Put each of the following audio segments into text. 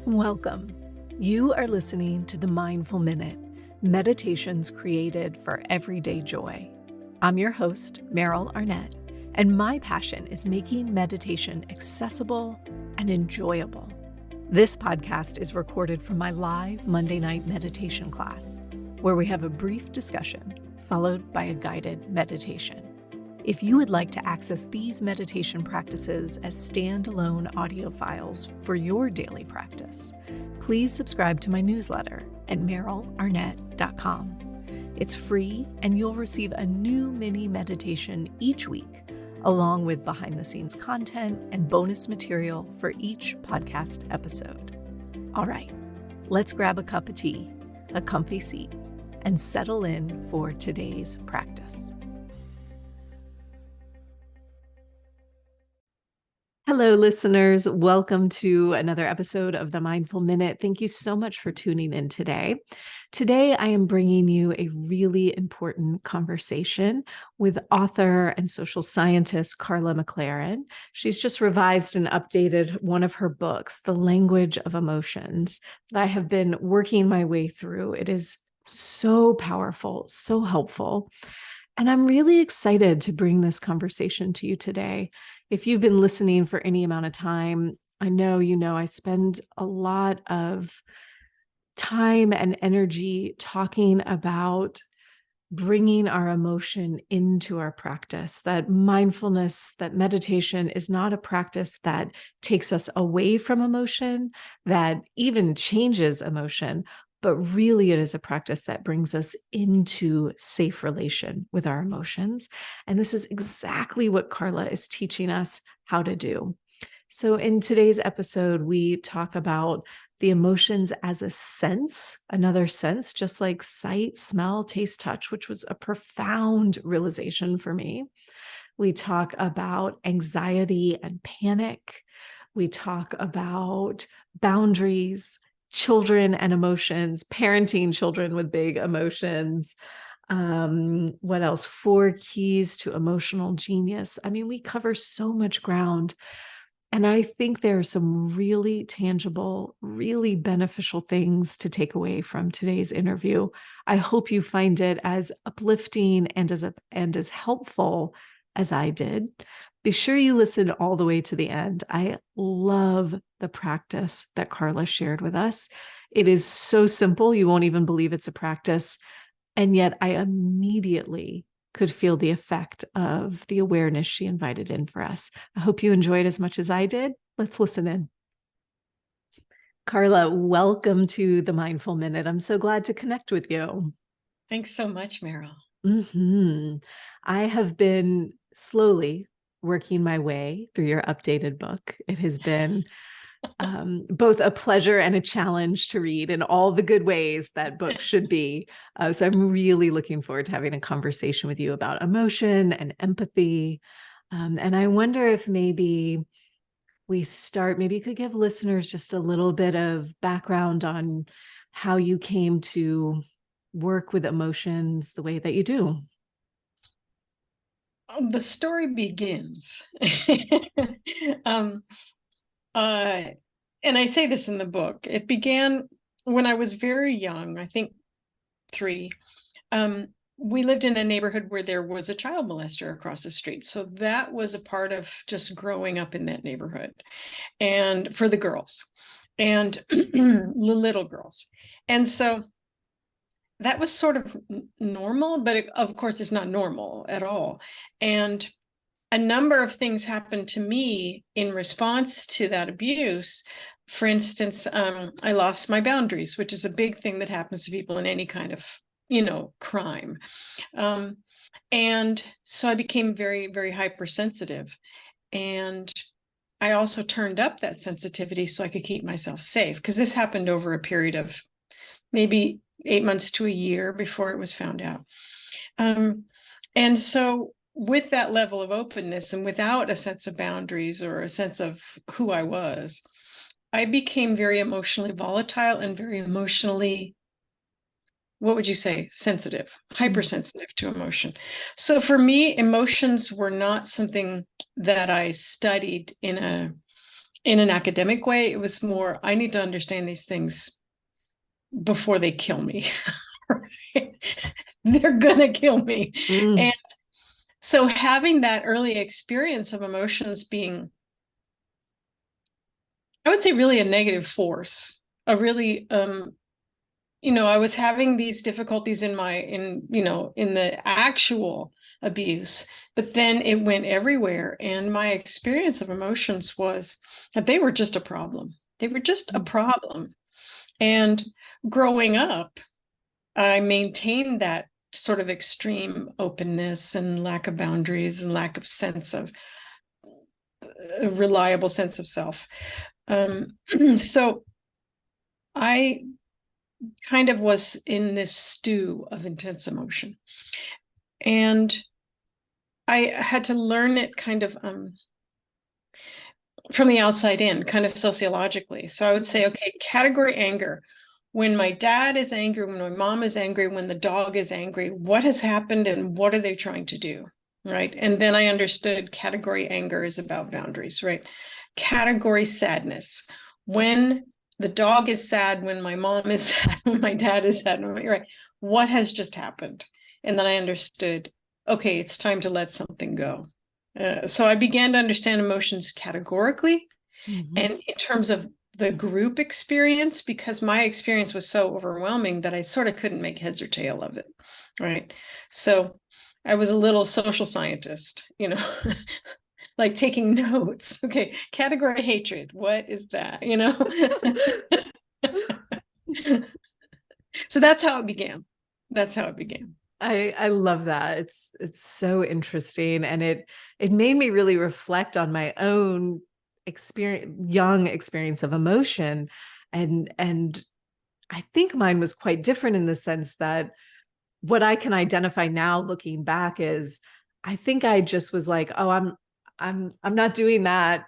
Welcome. You are listening to the Mindful Minute, meditations created for everyday joy. I'm your host, Meryl Arnett, and my passion is making meditation accessible and enjoyable. This podcast is recorded from my live Monday night meditation class, where we have a brief discussion followed by a guided meditation. If you would like to access these meditation practices as standalone audio files for your daily practice, please subscribe to my newsletter at merylarnett.com. It's free, and you'll receive a new mini meditation each week, along with behind-the-scenes content and bonus material for each podcast episode. All right, let's grab a cup of tea, a comfy seat, and settle in for today's practice. Hello, listeners. Welcome to another episode of the Mindful Minute. Thank you so much for tuning in today. Today, I am bringing you a really important conversation with author and social scientist Karla McLaren. She's just revised and updated one of her books, The Language of Emotions, that I have been working my way through. It is so powerful, so helpful. And I'm really excited to bring this conversation to you today. If you've been listening for any amount of time, I know I spend a lot of time and energy talking about bringing our emotion into our practice, that mindfulness, that meditation is not a practice that takes us away from emotion, that even changes emotion, but really it is a practice that brings us into safe relation with our emotions. And this is exactly what Karla is teaching us how to do. So in today's episode, we talk about the emotions as a sense, another sense, just like sight, smell, taste, touch, which was a profound realization for me. We talk about anxiety and panic. We talk about boundaries, children and emotions, parenting children with big emotions. What else? 4 keys to emotional genius. I mean, we cover so much ground. And I think there are some really tangible, really beneficial things to take away from today's interview. I hope you find it as uplifting and as helpful as I did. Be sure you listen all the way to the end. I love the practice that Karla shared with us. It is so simple, you won't even believe it's a practice. And yet I immediately could feel the effect of the awareness she invited in for us. I hope you enjoyed as much as I did. Let's listen in. Karla, welcome to the Mindful Minute. I'm so glad to connect with you. Thanks so much, Meryl. I have been slowly working my way through your updated book. It has been both a pleasure and a challenge to read in all the good ways that books should be. So I'm really looking forward to having a conversation with you about emotion and empathy. And I wonder if maybe you could give listeners just a little bit of background on how you came to work with emotions the way that you do. The story begins. And I say this in the book. It began when I was very young, I think 3. We lived in a neighborhood where there was a child molester across the street. So that was a part of just growing up in that neighborhood, and for the girls and the little girls. And so that was sort of normal, but of course it's not normal at all. And a number of things happened to me in response to that abuse. For instance, I lost my boundaries, which is a big thing that happens to people in any kind of, crime. And so I became very, very hypersensitive. And I also turned up that sensitivity so I could keep myself safe, because this happened over a period of maybe 8 months to a year before it was found out. And so with that level of openness and without a sense of boundaries or a sense of who I was, I became very emotionally volatile and very emotionally, what would you say, sensitive, hypersensitive to emotion. So for me, emotions were not something that I studied in in an academic way. It was more, I need to understand these things before they kill me. They're gonna kill me. Mm. And so having that early experience of emotions being, I would say, really a negative force, a really I was having these difficulties in the actual abuse, but then it went everywhere. And my experience of emotions was that they were just a problem. They were just a problem. And growing up, I maintained that sort of extreme openness and lack of boundaries and lack of sense of a reliable sense of self. So I kind of was in this stew of intense emotion. And I had to learn it kind of from the outside in, kind of sociologically. So I would say, okay, category anger. When my dad is angry, when my mom is angry, when the dog is angry, what has happened and what are they trying to do? Right. And then I understood category anger is about boundaries, right? Category sadness. When the dog is sad, when my mom is sad, when my dad is sad, right? What has just happened? And then I understood, okay, it's time to let something go. So I began to understand emotions categorically and in terms of the group experience, because my experience was so overwhelming that I sort of couldn't make heads or tail of it. Right. So I was a little social scientist, like taking notes. Okay, category hatred. What is that? So that's how it began. That's how it began. I love that. It's so interesting, and it made me really reflect on my own young experience of emotion, and I think mine was quite different in the sense that what I can identify now looking back is I think I just was like, oh, I'm not doing that.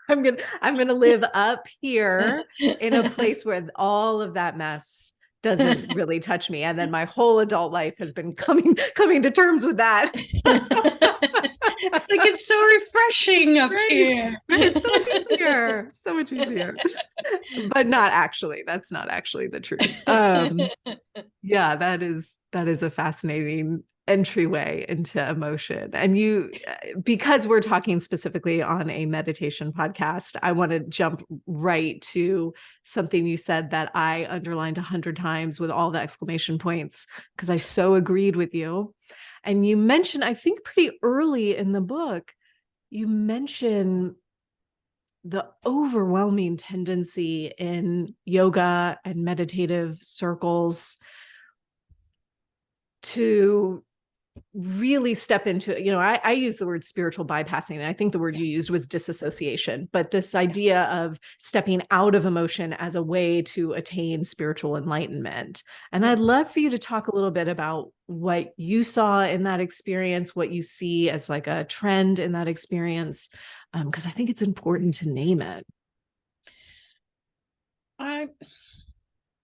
I'm gonna live up here in a place where all of that mess doesn't really touch me. And then my whole adult life has been coming to terms with that. It's like it's so refreshing up here. It's so much easier. So much easier. But not actually. That's not actually the truth. Yeah, that is a fascinating entryway into emotion. And because we're talking specifically on a meditation podcast, I want to jump right to something you said that I underlined 100 times with all the exclamation points, because I so agreed with you. And you mentioned, I think pretty early in the book, you mention the overwhelming tendency in yoga and meditative circles to really step into, I use the word spiritual bypassing, and I think the word you used was disassociation, but this idea of stepping out of emotion as a way to attain spiritual enlightenment. And I'd love for you to talk a little bit about what you saw in that experience, what you see as like a trend in that experience, because I think it's important to name it.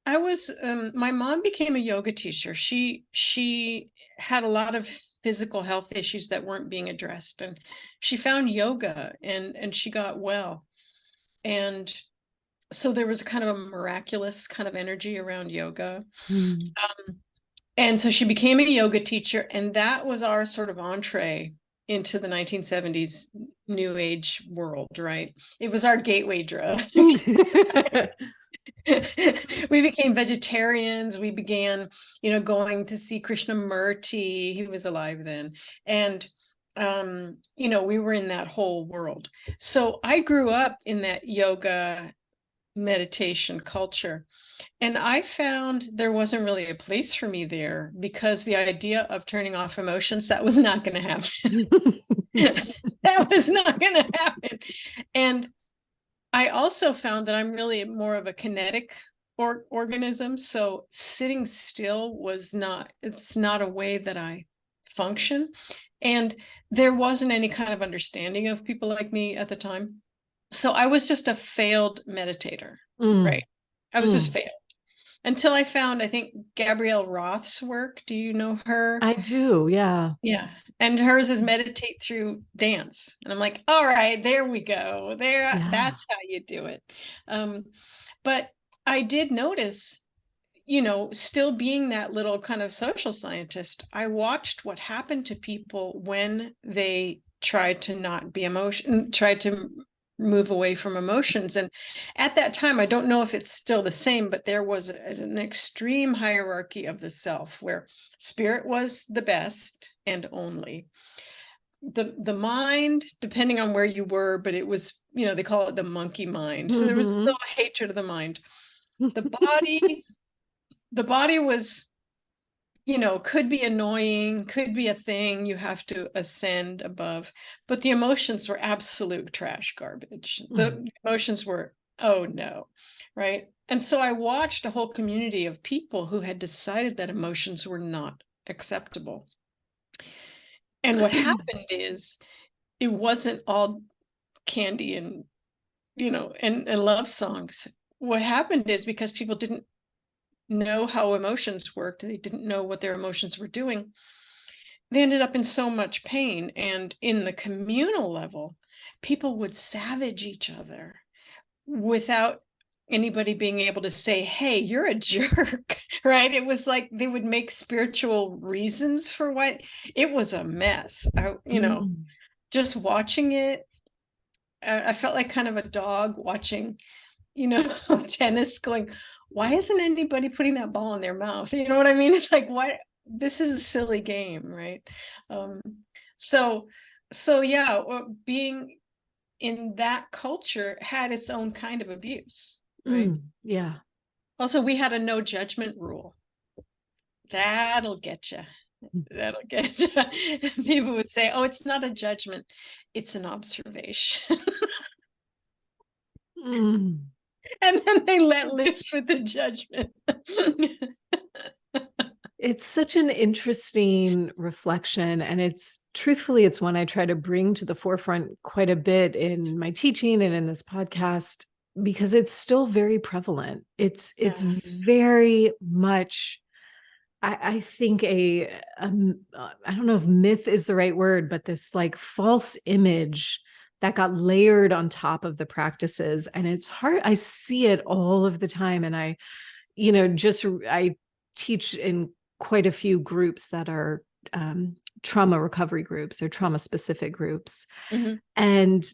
I was my mom became a yoga teacher. She had a lot of physical health issues that weren't being addressed, and she found yoga and she got well. And so there was kind of a miraculous kind of energy around yoga. And so she became a yoga teacher, and that was our sort of entree into the 1970s new age world, right? It was our gateway drug. We became vegetarians. We began, going to see Krishnamurti. He was alive then. And, we were in that whole world. So I grew up in that yoga meditation culture. And I found there wasn't really a place for me there, because the idea of turning off emotions, that was not going to happen. That was not going to happen. And I also found that I'm really more of a kinetic organism. So sitting still it's not a way that I function. And there wasn't any kind of understanding of people like me at the time. So I was just a failed meditator, right? I was just failed. until I found, I think, Gabrielle Roth's work. Do you know her? I do. Yeah. Yeah. And hers is meditate through dance. And I'm like, all right, there we go. There, Yeah. that's how you do it. Um, but I did notice, still being that little kind of social scientist, I watched what happened to people when they tried to not be tried to move away from emotions. And at that time, I don't know if it's still the same, but there was an extreme hierarchy of the self where spirit was the best and only. The mind, depending on where you were, but it was, they call it the monkey mind. So there was a little hatred of the mind. The body, the body was, could be annoying, could be a thing you have to ascend above, but the emotions were absolute trash garbage. The emotions were, oh no, right? And so I watched a whole community of people who had decided that emotions were not acceptable. And what happened is it wasn't all candy and, and love songs. What happened is because people didn't know how emotions worked, they didn't know what their emotions were doing, they ended up in so much pain. And in the communal level, people would savage each other without anybody being able to say, hey, you're a jerk, right? It was like they would make spiritual reasons for what. It was a mess. Just watching it, I felt like kind of a dog watching, tennis, going, why isn't anybody putting that ball in their mouth? You know what I mean? It's like, why? This is a silly game, right? Um, so, yeah, being in that culture had its own kind of abuse, right? Yeah. Also, we had a no judgment rule. That'll get you. That'll get you. People would say, oh, it's not a judgment, it's an observation. And then they let loose with the judgment. It's such an interesting reflection. And truthfully, it's one I try to bring to the forefront quite a bit in my teaching and in this podcast, because it's still very prevalent. It's very much, I think I don't know if myth is the right word, but this like false image that got layered on top of the practices. And it's hard. I see it all of the time. And I teach in quite a few groups that are trauma recovery groups or trauma specific groups. And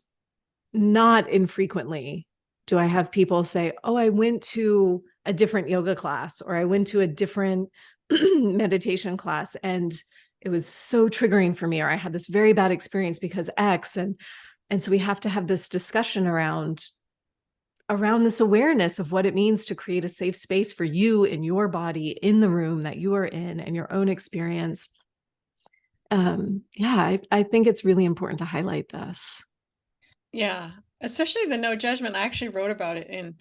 not infrequently do I have people say, oh, I went to a different yoga class, or I went to a different meditation class, and it was so triggering for me, or I had this very bad experience because X. And so we have to have this discussion around this awareness of what it means to create a safe space for you in your body, in the room that you are in, and your own experience. I think it's really important to highlight this. Yeah, especially the no judgment. I actually wrote about it in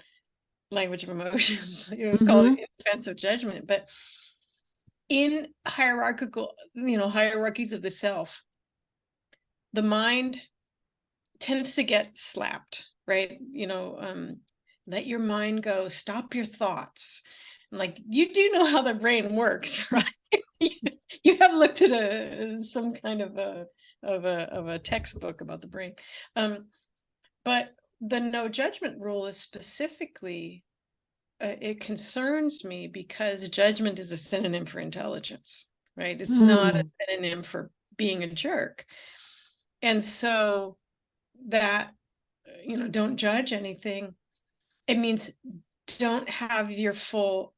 Language of Emotions. It was called In Defense of Judgment. But in hierarchies of the self, the mind tends to get slapped, right? Let your mind go, stop your thoughts. Like, you do know how the brain works, right? You have looked at some kind of a textbook about the brain. But the no judgment rule is specifically, it concerns me because judgment is a synonym for intelligence, right? It's not a synonym for being a jerk. And so that, don't judge anything. It means don't have the full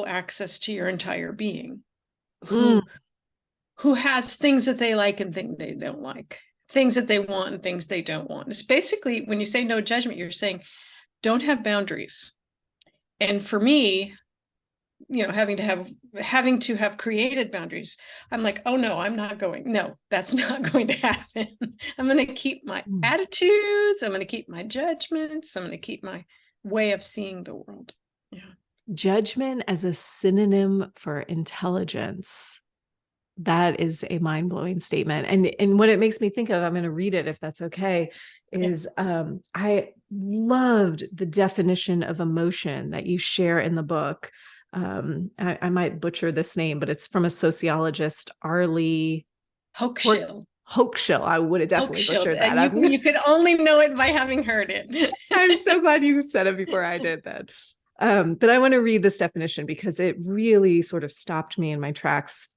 access to your entire being, who has things that they like and things they don't like, things that they want and things they don't want. It's basically, when you say no judgment, you're saying don't have boundaries. And for me, having to have created boundaries, I'm like, oh no, I'm not going. No, that's not going to happen. I'm going to keep my attitudes. I'm going to keep my judgments. I'm going to keep my way of seeing the world. Yeah. Judgment as a synonym for intelligence. That is a mind-blowing statement. And what it makes me think of, I'm going to read it if that's okay, is I loved the definition of emotion that you share in the book. I might butcher this name, but it's from a sociologist, Arlie Hochschild. Hochschild. I would have definitely Hochschild. butchered that. You could only know it by having heard it. I'm so glad you said it before I did that. But I want to read this definition because it really sort of stopped me in my tracks.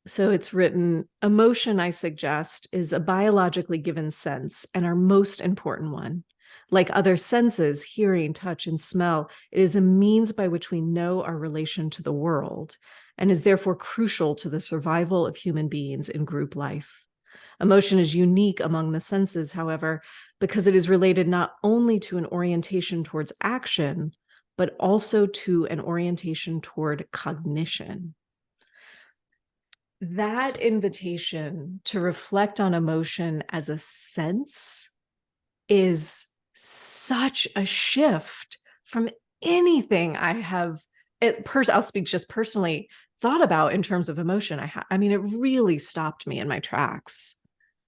So it's written, emotion, I suggest, is a biologically given sense and our most important one. Like other senses, hearing, touch, and smell, it is a means by which we know our relation to the world and is therefore crucial to the survival of human beings in group life. Emotion is unique among the senses, however, because it is related not only to an orientation towards action, but also to an orientation toward cognition. That invitation to reflect on emotion as a sense is such a shift from anything I have, I'll speak just personally, thought about in terms of emotion. I mean, it really stopped me in my tracks.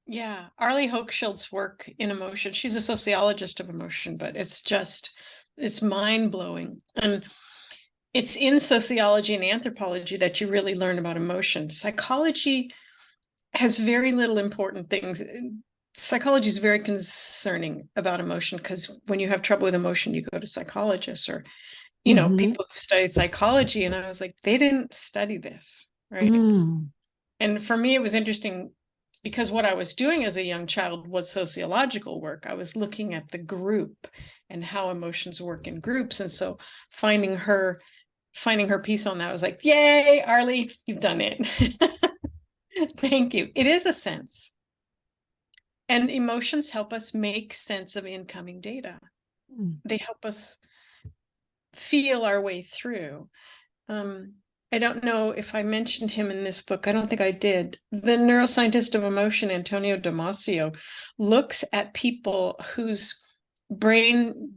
Yeah, Arlie Hochschild's work in emotion, she's a sociologist of emotion, but it's mind-blowing. And it's in sociology and anthropology that you really learn about emotion. Psychology has very little important things. Psychology is very concerning about emotion because when you have trouble with emotion, you go to psychologists or, people who study psychology. And I was like, they didn't study this, right? And for me, it was interesting because what I was doing as a young child was sociological work. I was looking at the group and how emotions work in groups. And so finding her piece on that, I was like, yay, Arlie, you've done it. Thank you. It is a sense. And emotions help us make sense of incoming data. They help us feel our way through. I don't know if I mentioned him in this book. I don't think I did. The neuroscientist of emotion, Antonio Damasio, looks at people whose brain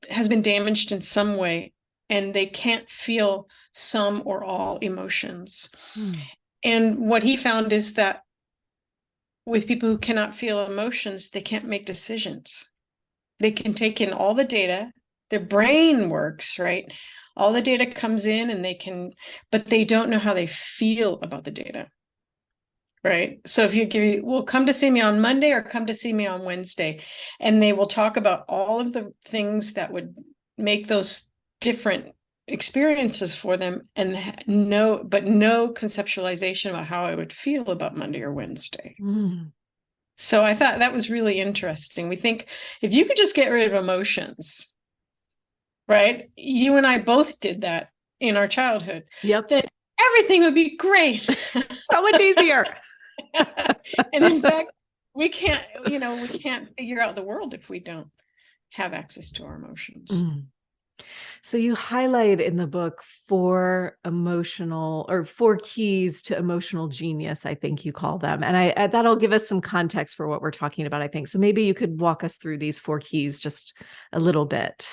has been damaged in some way and they can't feel some or all emotions. And what he found is that with people who cannot feel emotions, they can't make decisions. They can take in all the data, their brain works, right? All the data comes in and but they don't know how they feel about the data, right? So if well, come to see me on Monday or come to see me on Wednesday, and they will talk about all of the things that would make those different experiences for them and no conceptualization about how I would feel about Monday or Wednesday. So I thought that was really interesting. We think if you could just get rid of emotions, right? You and I both did that in our childhood. Yep. Then everything would be great. So much easier. And in fact, we can't figure out the world if we don't have access to our emotions. So you highlight in the book four keys to emotional genius, I think you call them. And that'll give us some context for what we're talking about, I think. So maybe you could walk us through these four keys just a little bit.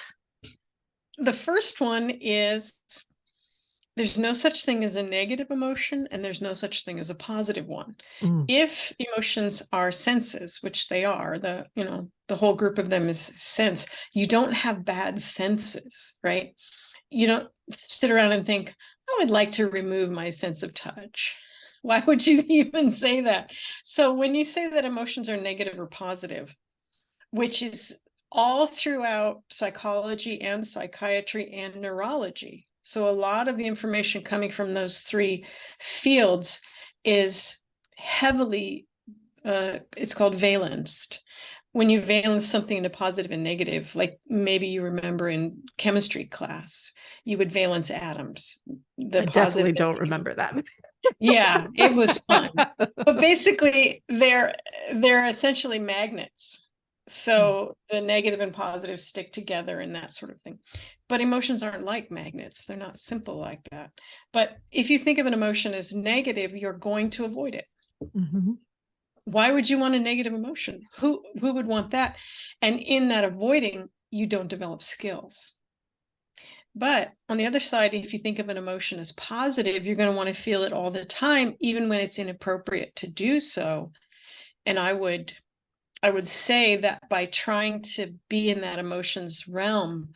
The first one is there's no such thing as a negative emotion and there's no such thing as a positive one. If emotions are senses, which they are, the whole group of them is sense, you don't have bad senses, right? You don't sit around and think, I would like to remove my sense of touch. Why would you even say that? So when you say that emotions are negative or positive, which is all throughout psychology and psychiatry and neurology. So a lot of the information coming from those three fields is heavily, it's called valenced. When you valence something into positive and negative, like maybe you remember in chemistry class, you would valence atoms. I definitely don't remember that. Yeah, it was fun. But basically, they're essentially magnets. So the negative and positive stick together and that sort of thing. But emotions aren't like magnets. They're not simple like that. But if you think of an emotion as negative, you're going to avoid it. Why would you want a negative emotion? Who would want that? And in that avoiding, you don't develop skills. But on the other side, if you think of an emotion as positive, you're going to want to feel it all the time, even when it's inappropriate to do so. And I would say that by trying to be in that emotions realm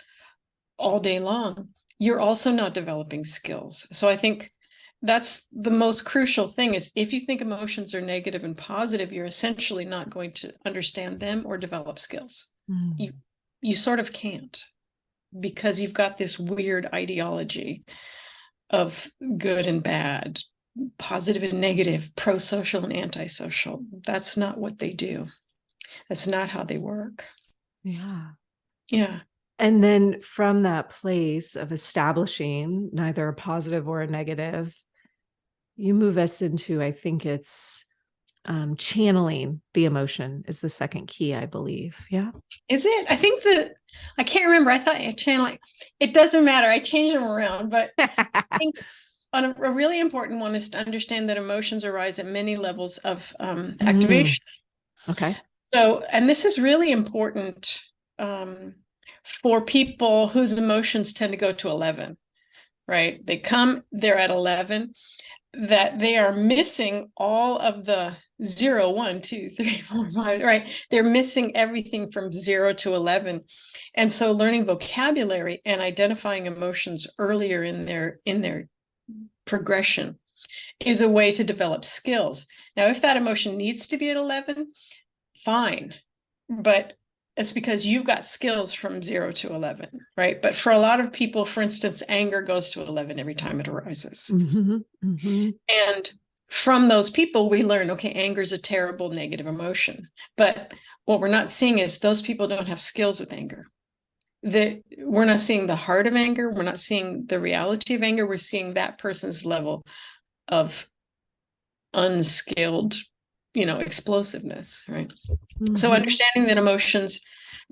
all day long, you're also not developing skills. So I think that's the most crucial thing is if you think emotions are negative and positive, you're essentially not going to understand them or develop skills. Mm. You sort of can't, because you've got this weird ideology of good and bad, positive and negative, pro-social and antisocial. That's not what they do. That's not how they work. Yeah. Yeah. And then from that place of establishing neither a positive or a negative, you move us into, I think it's channeling the emotion is the second key, I believe. Yeah. Is it? I think that I can't remember. I thought channeling. It doesn't matter. I change them around, but I think a really important one is to understand that emotions arise at many levels of activation. Okay. So, and this is really important for people whose emotions tend to go to 11, right? They're at 11, that they are missing all of the 0, 1, 2, 3, 4, 5, right? They're missing everything from 0 to 11. And so learning vocabulary and identifying emotions earlier in their progression is a way to develop skills. Now, if that emotion needs to be at 11, fine. But it's because you've got skills from 0 to 11, right? But for a lot of people, for instance, anger goes to 11 every time it arises. Mm-hmm. Mm-hmm. And from those people, we learn, okay, anger is a terrible negative emotion. But what we're not seeing is those people don't have skills with anger. We're not seeing the heart of anger. We're not seeing the reality of anger. We're seeing that person's level of unskilled, explosiveness, right? Mm-hmm. So understanding that emotions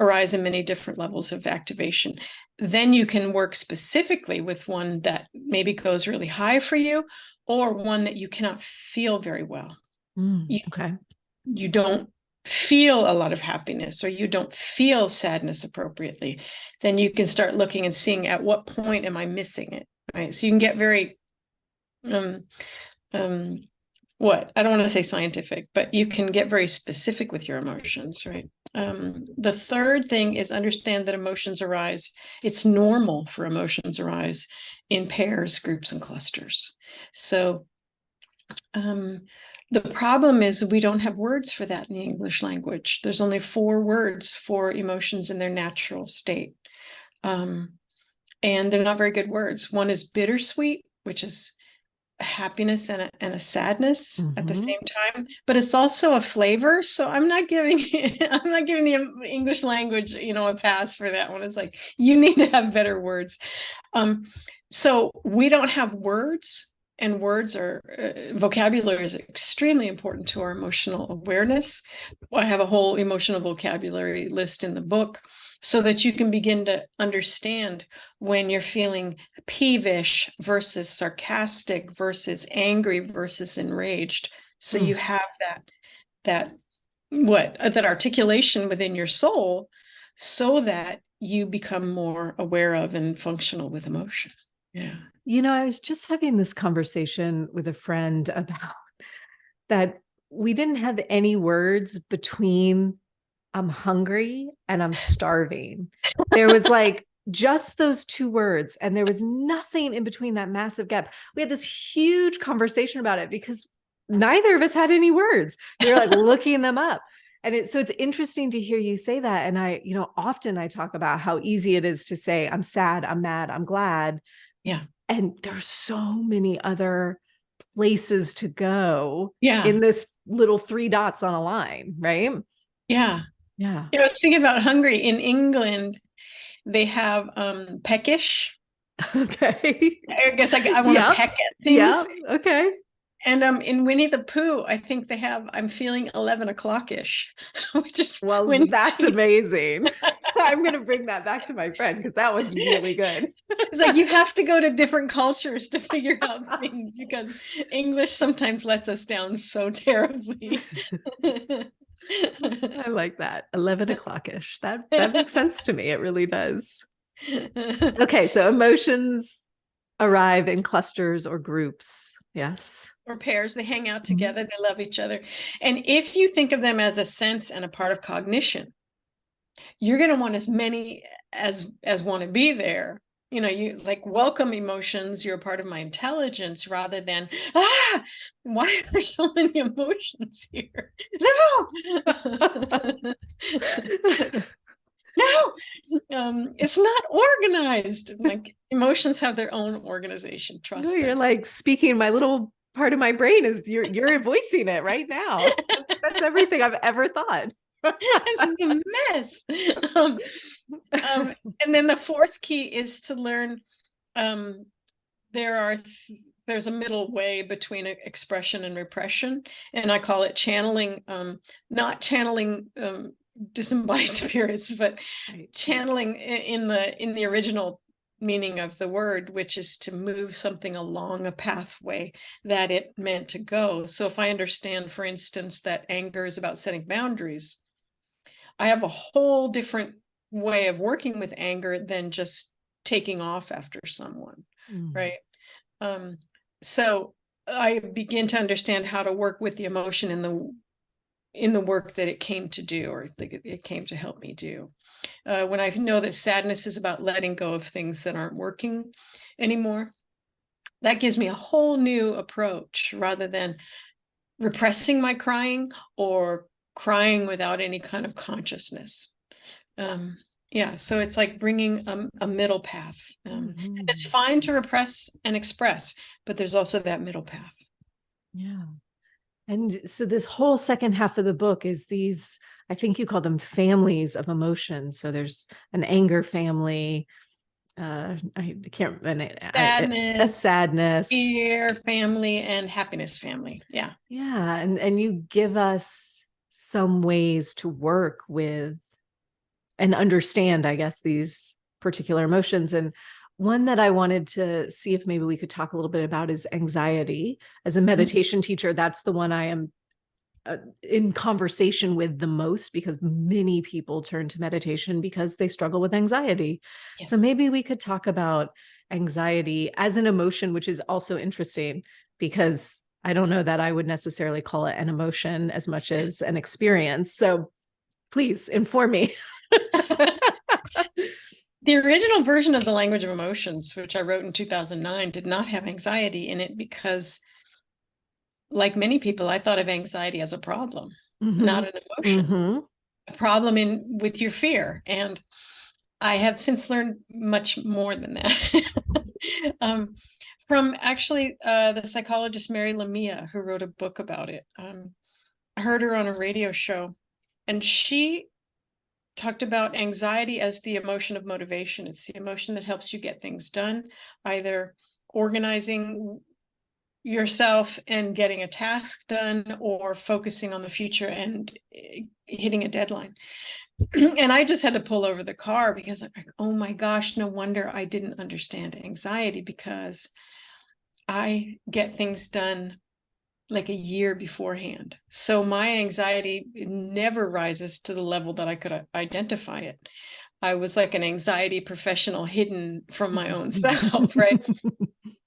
arise in many different levels of activation, then you can work specifically with one that maybe goes really high for you, or one that you cannot feel very well. Okay. You don't feel a lot of happiness, or you don't feel sadness appropriately. Then you can start looking and seeing at what point am I missing it, right? So you can get very I don't want to say scientific, but you can get very specific with your emotions, right? The third thing is understand that emotions arise. It's normal for emotions arise in pairs, groups, and clusters. So the problem is we don't have words for that in the English language. There's only 4 words for emotions in their natural state. And they're not very good words. One is bittersweet, which is happiness and a sadness at the same time, but it's also a flavor. So I'm not giving the English language, a pass for that one. It's like, you need to have better words. So we don't have words, and words are vocabulary is extremely important to our emotional awareness. I have a whole emotional vocabulary list in the book, so that you can begin to understand when you're feeling peevish versus sarcastic versus angry versus enraged. So you have that articulation within your soul, so that you become more aware of and functional with emotion. Yeah. I was just having this conversation with a friend about that. We didn't have any words between I'm hungry and I'm starving. There was like just those 2 words, and there was nothing in between that massive gap. We had this huge conversation about it because neither of us had any words. We were like looking them up. And so it's interesting to hear you say that. And I, often I talk about how easy it is to say, I'm sad, I'm mad, I'm glad. Yeah. And there's so many other places to go Yeah. in this little 3 dots on a line, right? Yeah. Yeah. I was thinking about hungry. In England, they have peckish. Okay. I guess I want to peck at things. Yeah. Okay. And in Winnie the Pooh, I think they have I'm feeling 11 o'clock-ish, which is that's amazing. I'm going to bring that back to my friend because that one's really good. It's like you have to go to different cultures to figure out things, because English sometimes lets us down so terribly. I like that. 11 o'clock-ish. That makes sense to me. It really does. Okay. So emotions arrive in clusters or groups. Yes. Or pairs. They hang out together. They love each other. And if you think of them as a sense and a part of cognition, you're going to want as many as want to be there, you like welcome emotions. You're a part of my intelligence, rather than, why are there so many emotions here? No. No, it's not organized. Like, emotions have their own organization. No, Trust you're them. like speaking. My little part of my brain is you're voicing it right now. That's everything I've ever thought. This is a mess. And then the fourth key is to learn. There's a middle way between expression and repression, and I call it channeling. Not channeling disembodied spirits, but channeling in the original meaning of the word, which is to move something along a pathway that it meant to go. So if I understand, for instance, that anger is about setting boundaries, I have a whole different way of working with anger than just taking off after someone, right? So I begin to understand how to work with the emotion in the work that it came to do, or it came to help me do. When I know that sadness is about letting go of things that aren't working anymore, that gives me a whole new approach, rather than repressing my crying or crying without any kind of consciousness. Yeah, so it's like bringing a middle path. It's fine to repress and express, but there's also that middle path. Yeah. And so this whole second half of the book is these, I think you call them families of emotions. So there's an anger family, I can't remember, a sadness, fear family, and happiness family. Yeah. Yeah. And you give us some ways to work with and understand, I guess, these particular emotions. And one that I wanted to see if maybe we could talk a little bit about is anxiety. As a meditation teacher, that's the one I am in conversation with the most, because many people turn to meditation because they struggle with anxiety. Yes. So maybe we could talk about anxiety as an emotion, which is also interesting, because I don't know that I would necessarily call it an emotion as much as an experience. So please inform me. The original version of the Language of Emotions, which I wrote in 2009, did not have anxiety in it because, like many people, I thought of anxiety as a problem, not an emotion. A problem with your fear. And I have since learned much more than that. From actually the psychologist Mary Lamia, who wrote a book about it. I heard her on a radio show, and she talked about anxiety as the emotion of motivation. It's the emotion that helps you get things done, either organizing yourself and getting a task done, or focusing on the future and hitting a deadline. And I just had to pull over the car, because I'm like, oh my gosh, no wonder I didn't understand anxiety, because I get things done like a year beforehand. So my anxiety never rises to the level that I could identify it. I was like an anxiety professional hidden from my own self, right?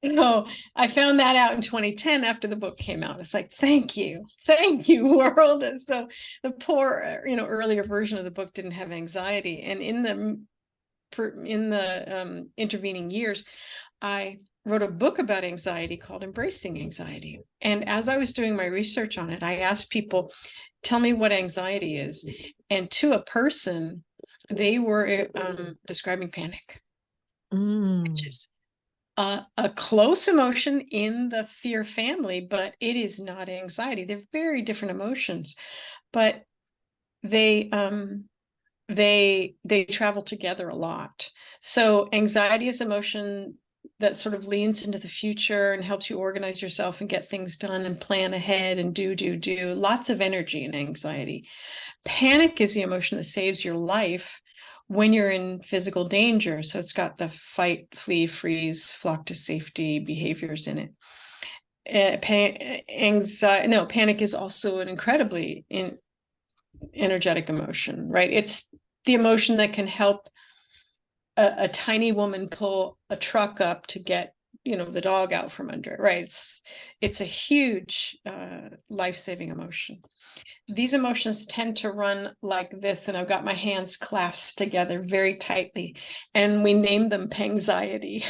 So I found that out in 2010 after the book came out. It's like, thank you, world. And so the poor, earlier version of the book didn't have anxiety, and in the intervening years, I wrote a book about anxiety called Embracing Anxiety. And as I was doing my research on it, I asked people, tell me what anxiety is. And to a person, they were describing panic, which is a close emotion in the fear family, but it is not anxiety. They're very different emotions, but they travel together a lot. So anxiety is emotion that sort of leans into the future and helps you organize yourself and get things done and plan ahead and do. Lots of energy in anxiety. Panic is the emotion that saves your life when you're in physical danger. So it's got the fight, flee, freeze, flock to safety behaviors in it. Panic is also an incredibly energetic emotion, right? It's the emotion that can help a tiny woman pull a truck up to get the dog out from under it, right? It's a huge life-saving emotion. These emotions tend to run like this, and I've got my hands clasped together very tightly, and we name them pangxiety,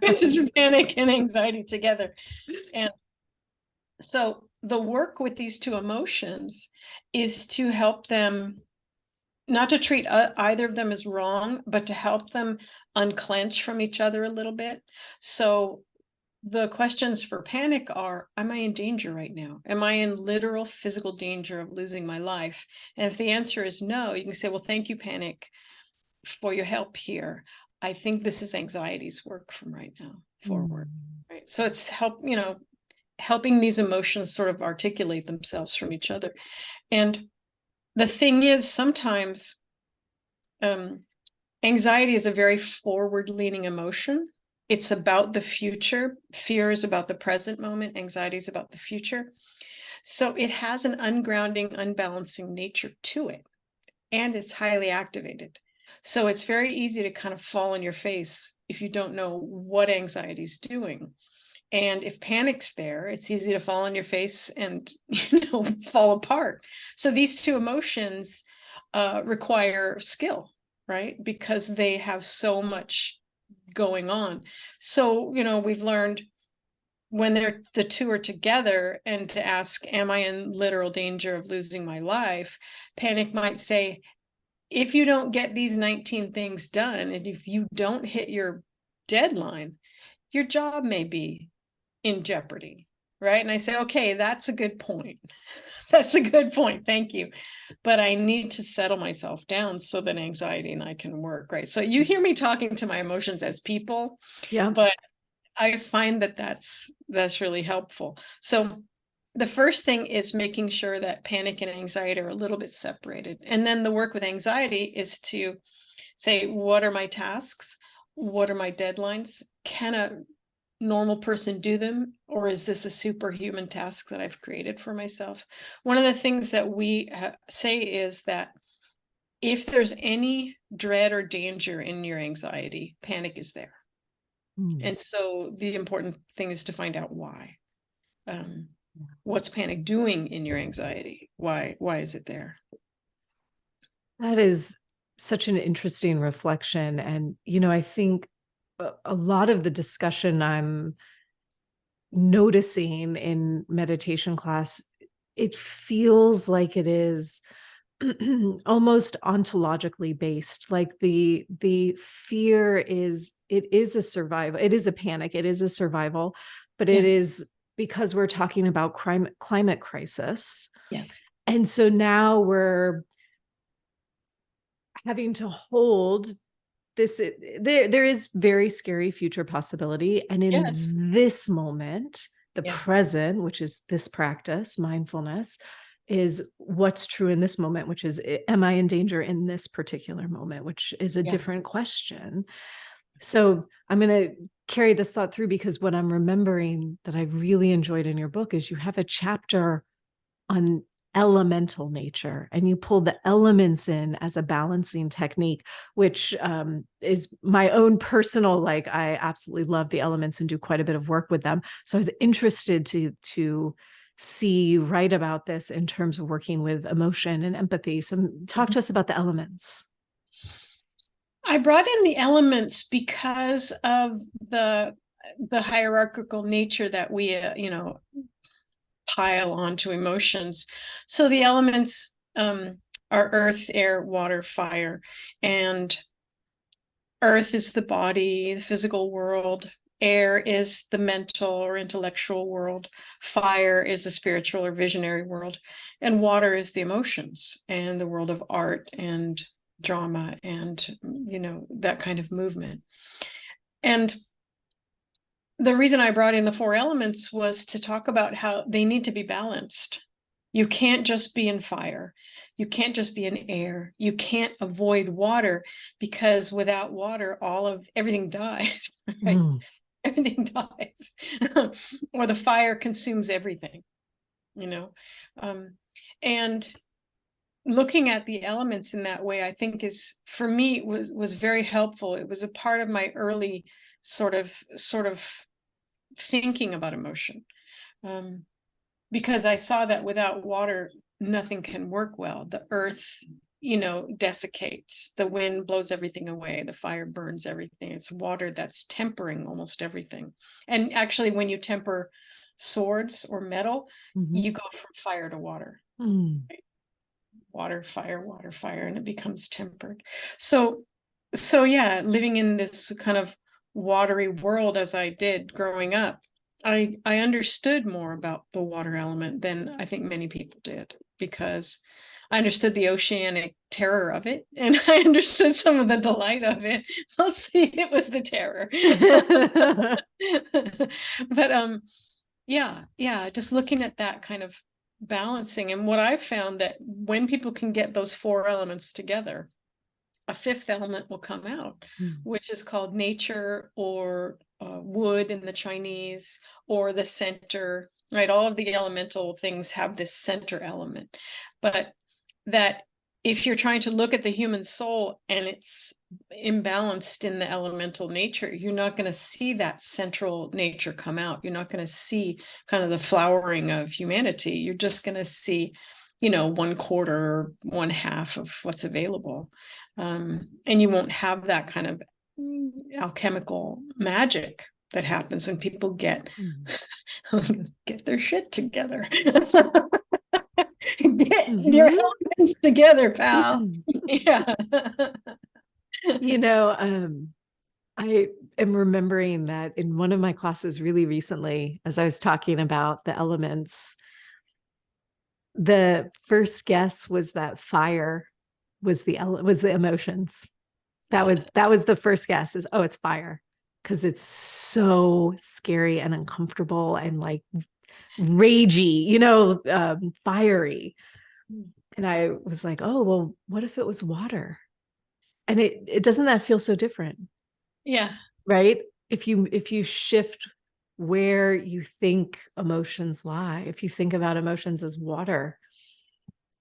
which is panic and anxiety together. And so the work with these two emotions is to help them, not to treat either of them as wrong, but to help them unclench from each other a little bit. So the questions for panic are, am I in danger right now? Am I in literal physical danger of losing my life? And if the answer is no, you can say, well, thank you, panic, for your help here. I think this is anxiety's work from right now forward. Right. So it's helping these emotions sort of articulate themselves from each other. And the thing is, sometimes anxiety is a very forward-leaning emotion. It's about the future. Fear is about the present moment. Anxiety is about the future. So it has an ungrounding, unbalancing nature to it, and it's highly activated. So it's very easy to kind of fall on your face if you don't know what anxiety is doing. And if panic's there, it's easy to fall on your face and fall apart. So these two emotions require skill, right? Because they have so much going on. So, we've learned when the two are together, and to ask, am I in literal danger of losing my life? Panic might say, if you don't get these 19 things done, and if you don't hit your deadline, your job may be in jeopardy, right? And I say, okay, that's a good point. That's a good point. Thank you. But I need to settle myself down so that anxiety and I can work, right? So you hear me talking to my emotions as people, Yeah. but I find that that's really helpful. So the first thing is making sure that panic and anxiety are a little bit separated. And then the work with anxiety is to say, what are my tasks? What are my deadlines? Can a normal person do them, or is this a superhuman task that I've created for myself? One of the things that we say is that if there's any dread or danger in your anxiety, panic is there. And so the important thing is to find out why. What's panic doing in your anxiety? Why is it there? That is such an interesting reflection. And, I think a lot of the discussion I'm noticing in meditation class, it feels like it is almost ontologically based. Like the fear is, it is a survival, it is a panic, it is a survival, but it is because we're talking about climate crisis. Yeah. And so now we're having to hold this, there is very scary future possibility. And in this moment, the present, which is this practice, mindfulness, is what's true in this moment, which is, am I in danger in this particular moment, which is a different question. So I'm going to carry this thought through, because what I'm remembering that I really enjoyed in your book is you have a chapter on elemental nature, and you pull the elements in as a balancing technique, which is my own personal, I absolutely love the elements and do quite a bit of work with them. So I was interested to see you write about this in terms of working with emotion and empathy. So talk to us about the elements. I brought in the elements because of the hierarchical nature that we pile onto emotions. So the elements are earth, air, water, fire. And earth is the body, the physical world. Air is the mental or intellectual world. Fire is the spiritual or visionary world. And water is the emotions and the world of art and drama and, that kind of movement. And the reason I brought in the four elements was to talk about how they need to be balanced. You can't just be in fire. You can't just be in air. You can't avoid water, because without water, everything dies, right? Everything dies. Or the fire consumes everything, and looking at the elements in that way, I think for me was very helpful. It was a part of my early sort of thinking about emotion. Because I saw that without water, nothing can work well. The earth, desiccates, the wind blows everything away, the fire burns everything. It's water that's tempering almost everything. And actually, when you temper swords or metal, you go from fire to water. Right? Water, fire, and it becomes tempered. So yeah, living in this kind of watery world as I did growing up, I understood more about the water element than I think many people did, because I understood the oceanic terror of it, and I understood some of the delight of it. Mostly it was the terror. But yeah, just looking at that kind of balancing. And what I've found, that when people can get those four elements together, a fifth element will come out, which is called nature, or wood in the Chinese, or the center, right? All of the elemental things have this center element. But that if you're trying to look at the human soul and it's imbalanced in the elemental nature, you're not going to see that central nature come out. You're not going to see kind of the flowering of humanity. You're just going to see, 1/4, 1/2 of what's available. And you won't have that kind of alchemical magic that happens when people get their shit together. Get your elements together, pal. Yeah. I am remembering that in one of my classes really recently, as I was talking about the elements, the first guess was that fire was the emotions. That was the first guess, is, oh, it's fire, because it's so scary and uncomfortable and like ragey, fiery. And I was like, oh, well, what if it was water? And it doesn't that feel so different? Yeah. Right? If you shift where you think emotions lie, if you think about emotions as water,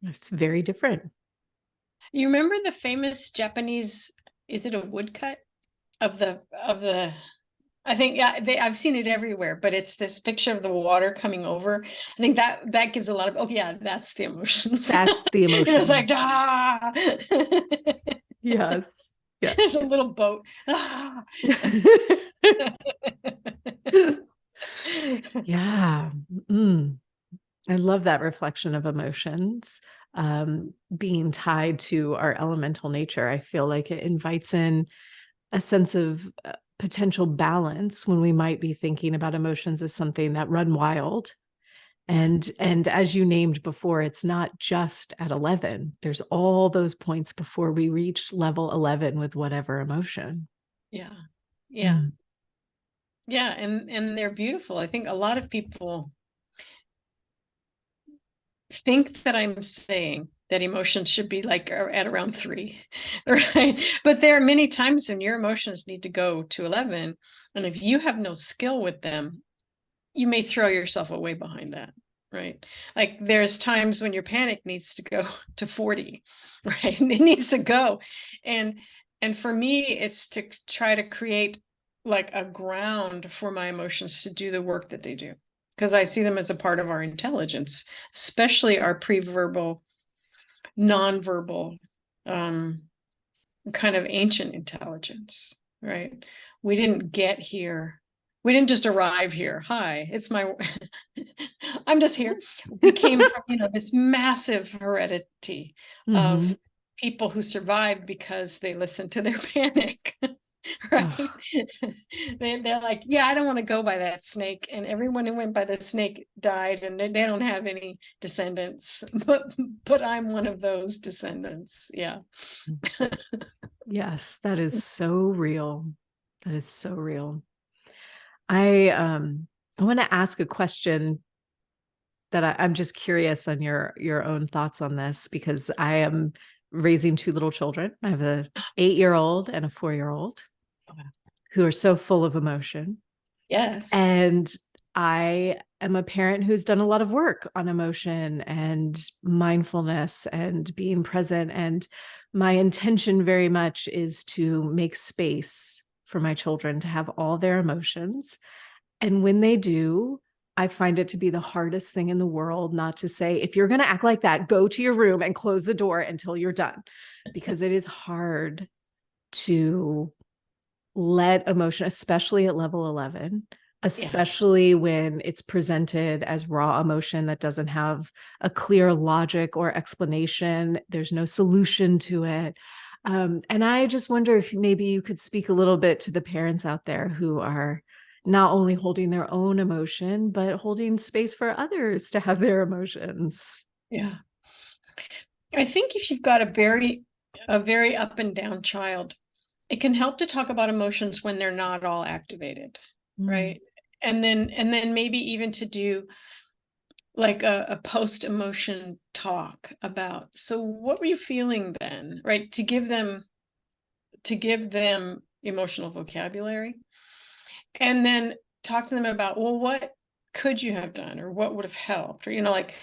it's very different. You remember the famous Japanese, is it a woodcut of the I think, yeah, I've seen it everywhere, but it's this picture of the water coming over. I think that gives a lot of, oh yeah, that's the emotions. That's the emotions. It's like, ah. Yes. Yes. There's a little boat. Ah. Yeah. I love that reflection of emotions being tied to our elemental nature. I feel like it invites in a sense of potential balance when we might be thinking about emotions as something that run wild. And as you named before, it's not just at 11. There's all those points before we reach level 11 with whatever emotion. Yeah. Yeah. Yeah. And they're beautiful. I think a lot of people think that I'm saying that emotions should be like at around 3, right? But there are many times when your emotions need to go to 11. And if you have no skill with them, you may throw yourself away behind that, right? Like there's times when your panic needs to go to 40, right? It needs to go. And for me, it's to try to create like a ground for my emotions to do the work that they do, because I see them as a part of our intelligence, especially our pre-verbal, non-verbal, kind of ancient intelligence, right? We didn't get here. We didn't just arrive here. Hi, it's my, I'm just here. We came from, this massive heredity of people who survived because they listened to their panic. Right. They're like, yeah, I don't want to go by that snake. And everyone who went by the snake died, and they don't have any descendants, but I'm one of those descendants. Yeah. Yes, that is so real. That is so real. I want to ask a question that I'm just curious on your own thoughts on this, because I am raising 2 little children. I have a 8-year-old and a 4-year-old who are so full of emotion. Yes. And I am a parent who's done a lot of work on emotion and mindfulness and being present. And my intention very much is to make space for my children to have all their emotions. And when they do, I find it to be the hardest thing in the world not to say, if you're going to act like that, go to your room and close the door until you're done, because it is hard to let emotion, especially at level 11, especially when it's presented as raw emotion that doesn't have a clear logic or explanation. There's no solution to it. And I just wonder if maybe you could speak a little bit to the parents out there who are not only holding their own emotion, but holding space for others to have their emotions. Yeah. I think if you've got a very up and down child, it can help to talk about emotions when they're not all activated, right? And then maybe even to do like a post emotion talk about, so what were you feeling then, right? To give them emotional vocabulary, and then talk to them about, well, what could you have done, or what would have helped, or like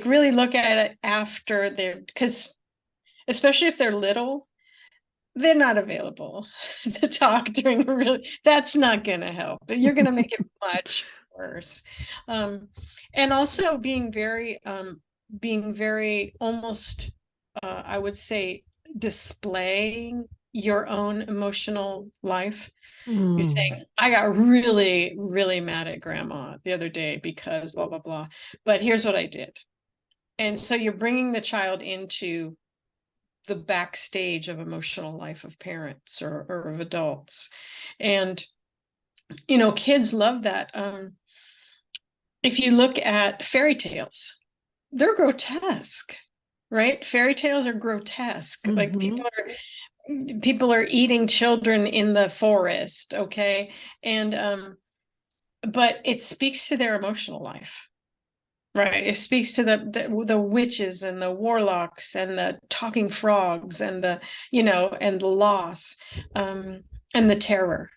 really look at it after they're, because especially if they're little, they're not available to talk during a really, that's not going to help. You're going to make it much worse. And also being very almost, I would say, displaying your own emotional life. You're saying, I got really, really mad at grandma the other day because blah, blah, blah. But here's what I did. And so you're bringing the child into the backstage of emotional life of parents or of adults. And, kids love that. If you look at fairy tales, they're grotesque, right? Fairy tales are grotesque. Like people are eating children in the forest. Okay. And, but it speaks to their emotional life. Right. It speaks to the witches and the warlocks and the talking frogs and and the loss, and the terror.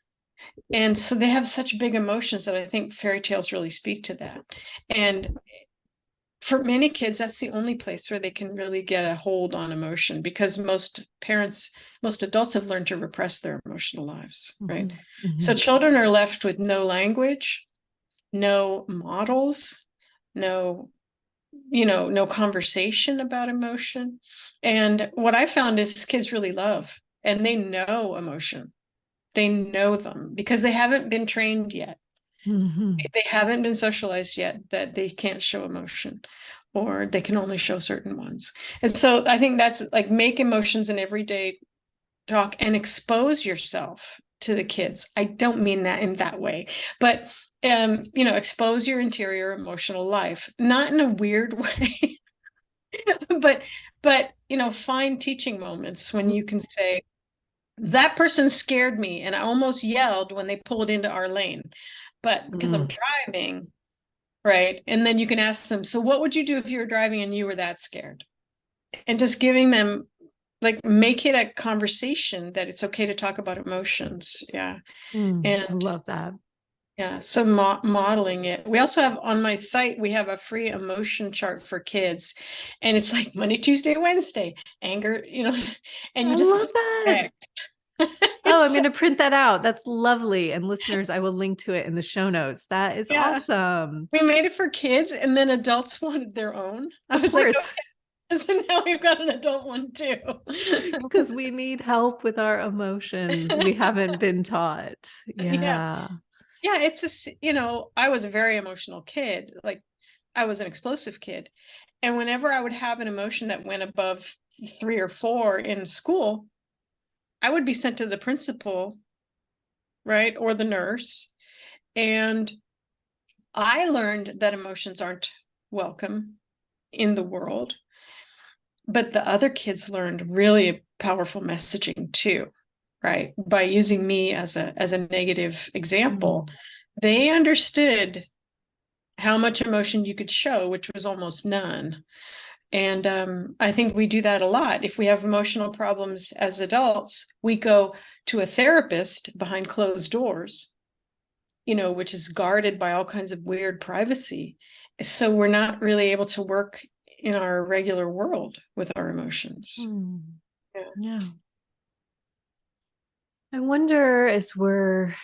And so they have such big emotions that I think fairy tales really speak to that. And for many kids, that's the only place where they can really get a hold on emotion, because most adults have learned to repress their emotional lives. Right. So children are left with no language, no models, no conversation about emotion. And what I found is kids really love, and they know emotion. They know them because they haven't been trained yet. They haven't been socialized yet that they can't show emotion, or they can only show certain ones. And so I think that's like, make emotions an everyday talk and expose yourself to the kids. I don't mean that in that way, but expose your interior emotional life, not in a weird way, but find teaching moments when you can say, that person scared me and I almost yelled when they pulled into our lane, but because I'm driving, right? And then you can ask them, so what would you do if you were driving and you were that scared? And just giving them, like, make it a conversation that it's okay to talk about emotions. Yeah. I love that. Yeah, so modeling it. We also have on my site, we have a free emotion chart for kids, and it's like Monday, Tuesday, Wednesday, anger, and you I just love that. Oh, I'm going to print that out. That's lovely. And listeners, I will link to it in the show notes. That is awesome. We made it for kids, and then adults wanted their own. I was like, okay, so now we've got an adult one too. Because we need help with our emotions. We haven't been taught. Yeah. Yeah, it's I was a very emotional kid. Like, I was an explosive kid. And whenever I would have an emotion that went above 3 or 4 in school, I would be sent to the principal, right? Or the nurse. And I learned that emotions aren't welcome in the world. But the other kids learned really powerful messaging too, right? By using me as a negative example, they understood how much emotion you could show, which was almost none. And I think we do that a lot. If we have emotional problems as adults, we go to a therapist behind closed doors, which is guarded by all kinds of weird privacy. So we're not really able to work in our regular world with our emotions. Yeah. I wonder, as we're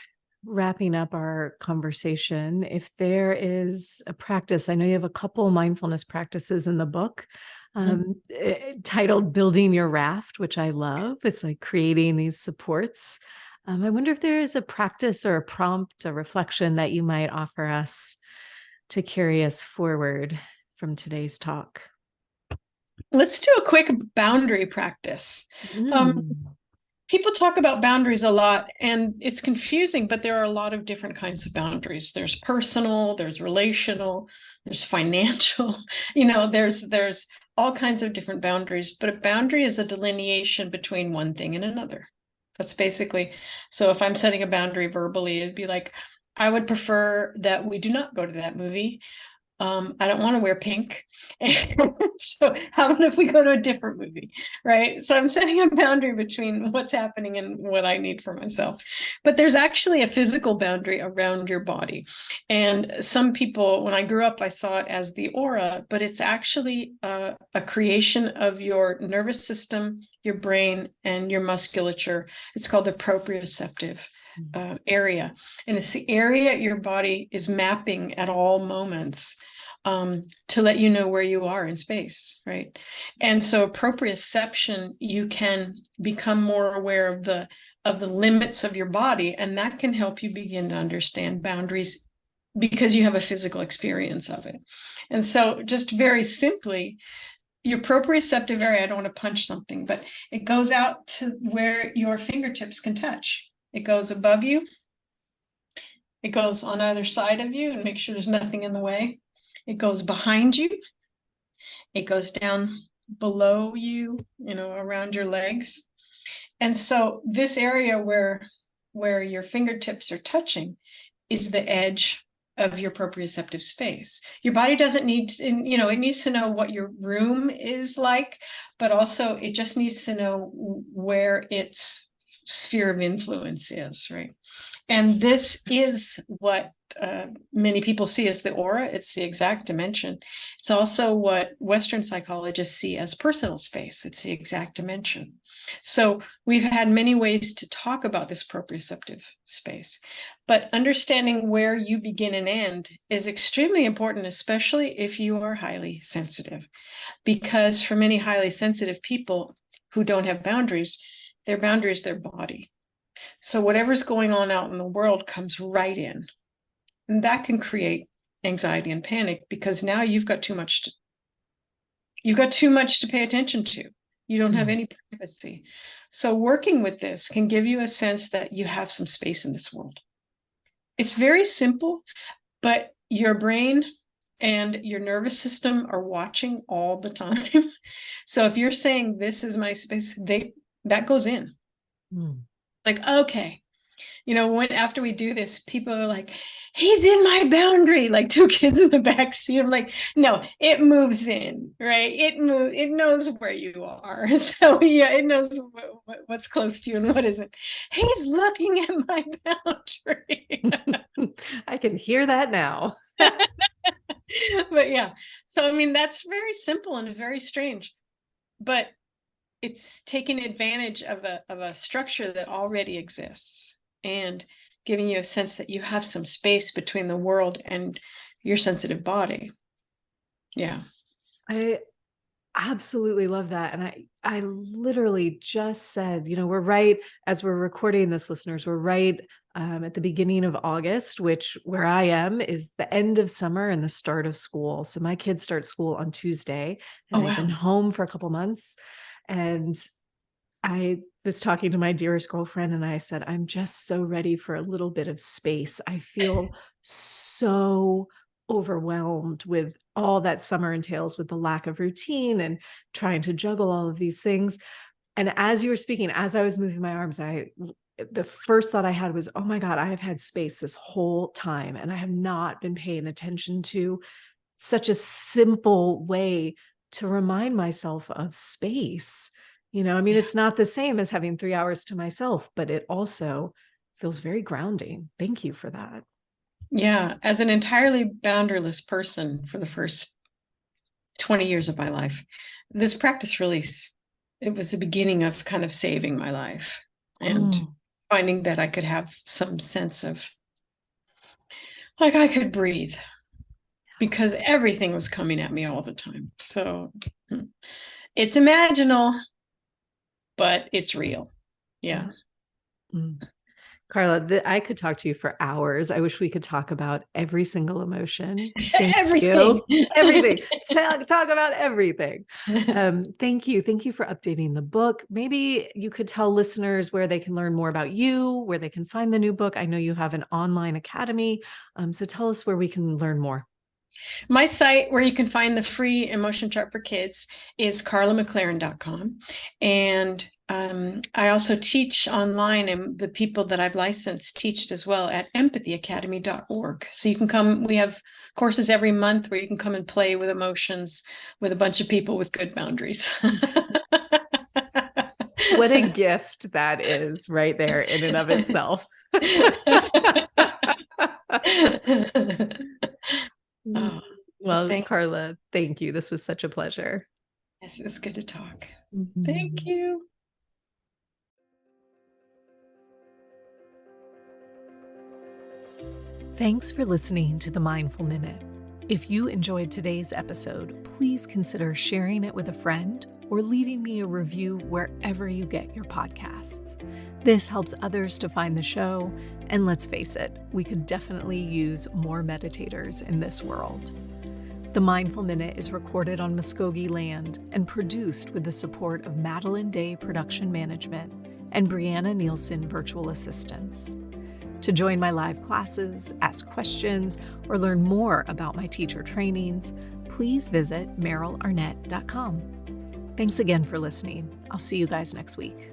wrapping up our conversation, if there is a practice. I know you have a couple mindfulness practices in the book, titled Building Your Raft, which I love. It's like creating these supports. I wonder if there is a practice or a prompt, a reflection that you might offer us to carry us forward from today's talk. Let's do a quick boundary practice. Mm. People talk about boundaries a lot, and it's confusing, but there are a lot of different kinds of boundaries. There's personal, there's relational, there's financial, there's all kinds of different boundaries, but a boundary is a delineation between one thing and another. That's basically, so if I'm setting a boundary verbally, it'd be like, I would prefer that we do not go to that movie. I don't want to wear pink. So how about if we go to a different movie, right? So I'm setting a boundary between what's happening and what I need for myself. But there's actually a physical boundary around your body. And some people, when I grew up, I saw it as the aura, but it's actually a creation of your nervous system, your brain, and your musculature. It's called the proprioceptive area. And it's the area your body is mapping at all moments to let you know where you are in space, right? And so proprioception, you can become more aware of the limits of your body, and that can help you begin to understand boundaries because you have a physical experience of it. And so just very simply, your proprioceptive area, I don't want to punch something, but it goes out to where your fingertips can touch. It goes above you. It goes on either side of you, and make sure there's nothing in the way. It goes behind you. It goes down below you, around your legs. And so this area where your fingertips are touching is the edge of your proprioceptive space. Your body doesn't need to, it needs to know what your room is like, but also it just needs to know where its sphere of influence is, right? And this is what many people see as the aura. It's the exact dimension. It's also what Western psychologists see as personal space. It's the exact dimension. So we've had many ways to talk about this proprioceptive space, but understanding where you begin and end is extremely important, especially if you are highly sensitive, because for many highly sensitive people who don't have boundaries, their boundary is their body. So whatever's going on out in the world comes right in. And that can create anxiety and panic because now you've got too much to pay attention to. You don't have any privacy. So working with this can give you a sense that you have some space in this world. It's very simple, but your brain and your nervous system are watching all the time. So if you're saying this is my space, that goes in. Like, okay, when after we do this, people are like, he's in my boundary, like two kids in the back seat. I'm like, no, it moves in, right? It knows where you are. So yeah, it knows what's close to you and what isn't. He's looking at my boundary. I can hear that now. But yeah, so I mean, that's very simple and very strange, but it's taking advantage of a structure that already exists and giving you a sense that you have some space between the world and your sensitive body. Yeah. I absolutely love that. And I literally just said, we're right as we're recording this, listeners, we're right at the beginning of August, which where I am is the end of summer and the start of school. So my kids start school on Tuesday, and I've been home for a couple months. And I was talking to my dearest girlfriend and I said, I'm just so ready for a little bit of space. I feel so overwhelmed with all that summer entails, with the lack of routine and trying to juggle all of these things. And as you were speaking, as I was moving my arms, the first thought I had was, oh my God, I have had space this whole time and I have not been paying attention to such a simple way to remind myself of space. It's not the same as having 3 hours to myself, but it also feels very grounding. Thank you for that. Yeah. As an entirely boundaryless person for the first 20 years of my life, this practice really, it was the beginning of kind of saving my life. And finding that I could have some sense of, like, I could breathe, because everything was coming at me all the time. So it's imaginal, but it's real. Yeah. Mm. Karla, I could talk to you for hours. I wish we could talk about every single emotion. Thank Everything. you. Everything. Talk about everything. Thank you. Thank you for updating the book. Maybe you could tell listeners where they can learn more about you, where they can find the new book. I know you have an online academy. So tell us where we can learn more. My site, where you can find the free emotion chart for kids, is karlamclaren.com. And I also teach online, and the people that I've licensed teach as well at empathyacademy.org. So you can come, we have courses every month where you can come and play with emotions with a bunch of people with good boundaries. What a gift that is right there in and of itself. Well, Karla, thank you. This was such a pleasure. Yes, it was good to talk. Thank you. Thanks for listening to the Mindful Minute. If you enjoyed today's episode, please consider sharing it with a friend or leaving me a review wherever you get your podcasts. This helps others to find the show, and let's face it, we could definitely use more meditators in this world. The Mindful Minute is recorded on Muskogee land and produced with the support of Madeline Day Production Management and Brianna Nielsen Virtual Assistants. To join my live classes, ask questions, or learn more about my teacher trainings, please visit merylarnett.com. Thanks again for listening. I'll see you guys next week.